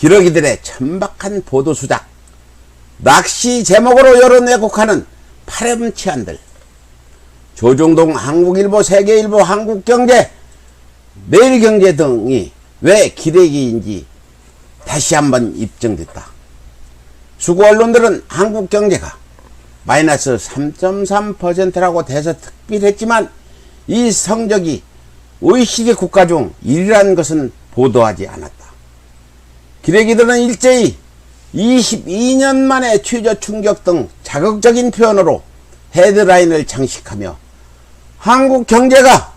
기러기들의 천박한 보도수작, 낚시 제목으로 여론 왜곡하는 파렴치한들, 조중동, 한국일보, 세계일보, 한국경제, 매일경제 등이 왜 기레기인지 다시 한번 입증됐다. 수구 언론들은 한국경제가 마이너스 3.3%라고 대서특필했지만 이 성적이 OECD 국가 중 1위라는 것은 보도하지 않았다. 기레기들은 일제히 22년 만에 취조 충격 등 자극적인 표현으로 헤드라인을 장식하며 한국 경제가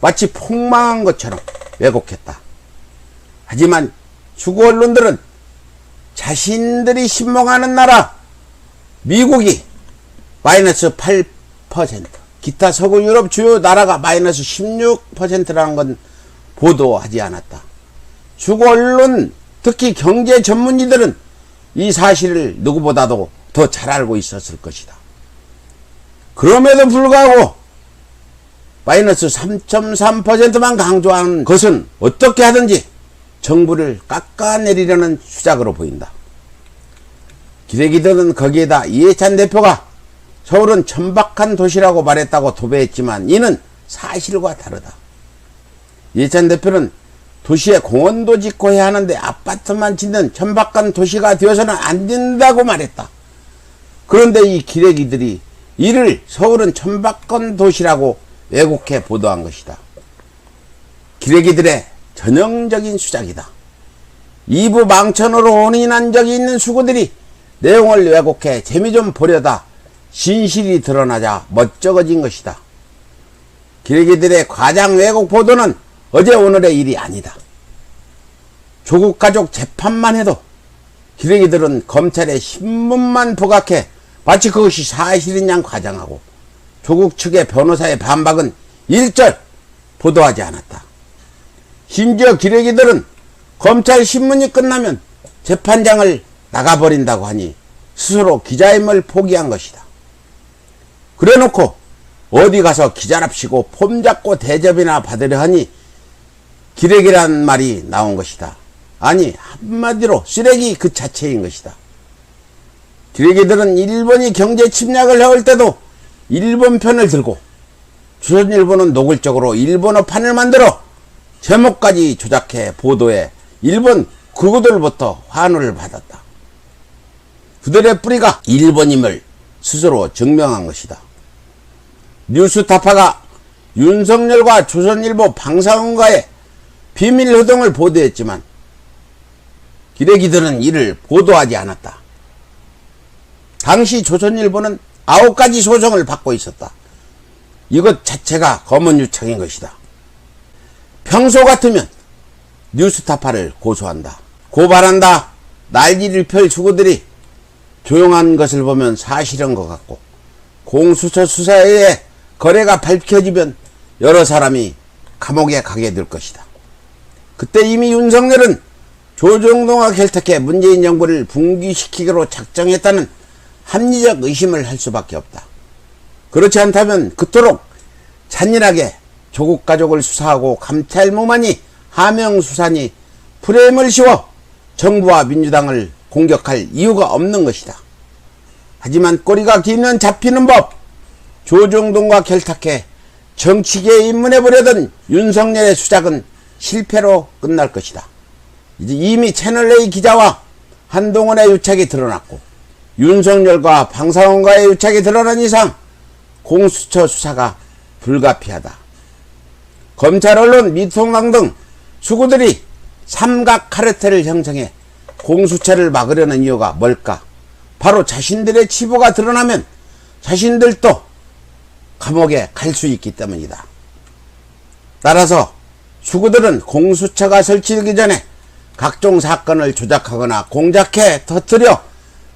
마치 폭망한 것처럼 왜곡했다. 하지만 수구 언론들은 자신들이 신봉하는 나라 미국이 마이너스 8%, 기타 서구 유럽 주요 나라가 마이너스 16%라는 건 보도하지 않았다. 수구 언론, 특히 경제 전문지들은 이 사실을 누구보다도 더 잘 알고 있었을 것이다. 그럼에도 불구하고 마이너스 3.3%만 강조한 것은 어떻게 하든지 정부를 깎아내리려는 수작으로 보인다. 기레기들은 거기에다 이해찬 대표가 서울은 천박한 도시라고 말했다고 도배했지만 이는 사실과 다르다. 이해찬 대표는 도시에 공원도 짓고 해야 하는데 아파트만 짓는 천박한 도시가 되어서는 안 된다고 말했다. 그런데 이 기레기들이 이를 서울은 천박한 도시라고 왜곡해 보도한 것이다. 기레기들의 전형적인 수작이다. 2부 망천으로 혼인한 적이 있는 수구들이 내용을 왜곡해 재미 좀 보려다 진실이 드러나자 멋쩍어진 것이다. 기레기들의 과장 왜곡 보도는 어제 오늘의 일이 아니다. 조국 가족 재판만 해도 기레기들은 검찰의 신문만 부각해 마치 그것이 사실인 양 과장하고 조국 측의 변호사의 반박은 일절 보도하지 않았다. 심지어 기레기들은 검찰 신문이 끝나면 재판장을 나가버린다고 하니 스스로 기자임을 포기한 것이다. 그래놓고 어디 가서 기자랍시고 폼 잡고 대접이나 받으려 하니 기레기란 말이 나온 것이다. 아니 한마디로 쓰레기 그 자체인 것이다. 기레기들은 일본이 경제 침략을 해올 때도 일본 편을 들고 조선일보는 노골적으로 일본어판을 만들어 제목까지 조작해 보도해 일본 극우들부터 환호를 받았다. 그들의 뿌리가 일본임을 스스로 증명한 것이다. 뉴스타파가 윤석열과 조선일보 방사원과의 비밀회동을 보도했지만 기레기들은 이를 보도하지 않았다. 당시 조선일보는 9가지 소송을 받고 있었다. 이것 자체가 검언유착인 것이다. 평소 같으면 뉴스타파를 고소한다. 고발한다. 난리를 펼 수구들이 조용한 것을 보면 사실인 것 같고 공수처 수사에 의해 거래가 밝혀지면 여러 사람이 감옥에 가게 될 것이다. 그때 이미 윤석열은 조정동과 결탁해 문재인 정부를 붕괴시키기로 작정했다는 합리적 의심을 할 수밖에 없다. 그렇지 않다면 그토록 잔인하게 조국 가족을 수사하고 감찰무만이 하명수사니 프레임을 씌워 정부와 민주당을 공격할 이유가 없는 것이다. 하지만 꼬리가 길면 잡히는 법, 조정동과 결탁해 정치계에 입문해보려던 윤석열의 수작은 실패로 끝날 것이다. 이제 이미 채널A 기자와 한동훈의 유착이 드러났고 윤석열과 방사원과의 유착이 드러난 이상 공수처 수사가 불가피하다. 검찰, 언론, 미통당 등 수구들이 삼각 카르텔을 형성해 공수처를 막으려는 이유가 뭘까? 바로 자신들의 치부가 드러나면 자신들도 감옥에 갈 수 있기 때문이다. 따라서 수구들은 공수처가 설치되기 전에 각종 사건을 조작하거나 공작해 터뜨려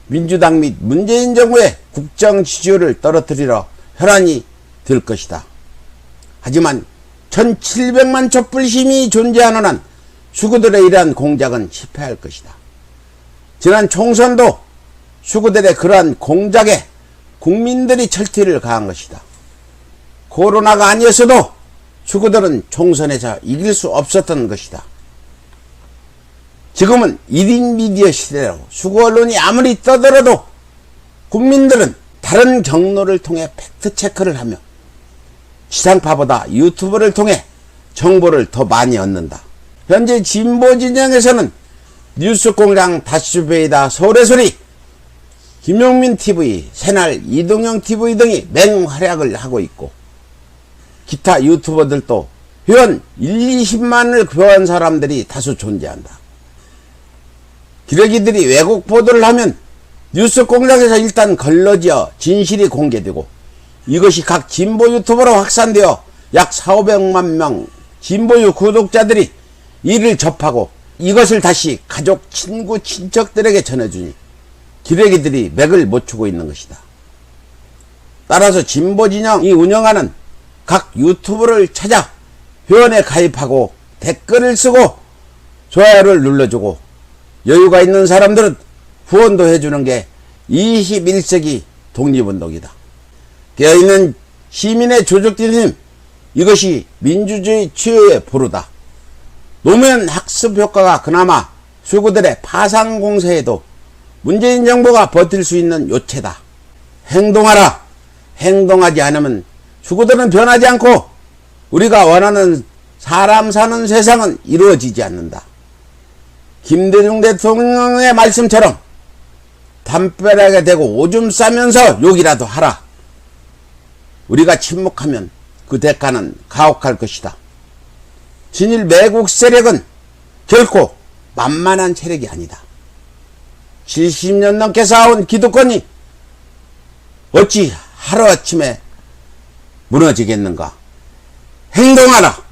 민주당 및 문재인 정부의 국정 지지율을 떨어뜨리려 혈안이 될 것이다. 하지만 1700만 촛불 시민이 존재하는 한 수구들의 이러한 공작은 실패할 것이다. 지난 총선도 수구들의 그러한 공작에 국민들이 철퇴를 가한 것이다. 코로나가 아니었어도 수구들은 총선에서 이길 수 없었던 것이다. 지금은 1인 미디어 시대라고 수구 언론이 아무리 떠들어도 국민들은 다른 경로를 통해 팩트체크를 하며 지상파보다 유튜브를 통해 정보를 더 많이 얻는다. 현재 진보 진영에서는 뉴스공장, 다슈베이다, 서울의 소리, 김용민 TV, 새날 이동영 TV 등이 맹활약을 하고 있고 기타 유튜버들도 회원 20만을 교환 사람들이 다수 존재한다. 기레기들이 왜곡 보도를 하면 뉴스공장에서 일단 걸러지어 진실이 공개되고 이것이 각 진보 유튜버로 확산되어 약 4,500만 명 진보유 구독자들이 이를 접하고 이것을 다시 가족, 친구, 친척들에게 전해주니 기레기들이 맥을 못 추고 있는 것이다. 따라서 진보 진영이 운영하는 각 유튜브를 찾아 회원에 가입하고 댓글을 쓰고 좋아요를 눌러주고 여유가 있는 사람들은 후원도 해주는 게 21세기 독립운동이다. 깨어있는 시민의 조직된 힘, 이것이 민주주의 치유의 보루다. 노무현 학습 효과가 그나마 수구들의 파상 공세에도 문재인 정부가 버틸 수 있는 요체다. 행동하라. 행동하지 않으면 수구들은 변하지 않고 우리가 원하는 사람 사는 세상은 이루어지지 않는다. 김대중 대통령의 말씀처럼 담벼락에 대고 오줌 싸면서 욕이라도 하라. 우리가 침묵하면 그 대가는 가혹할 것이다. 진일 매국 세력은 결코 만만한 세력이 아니다. 70년 넘게 쌓아온 기득권이 어찌 하루아침에 무너지겠는가. 행동하라.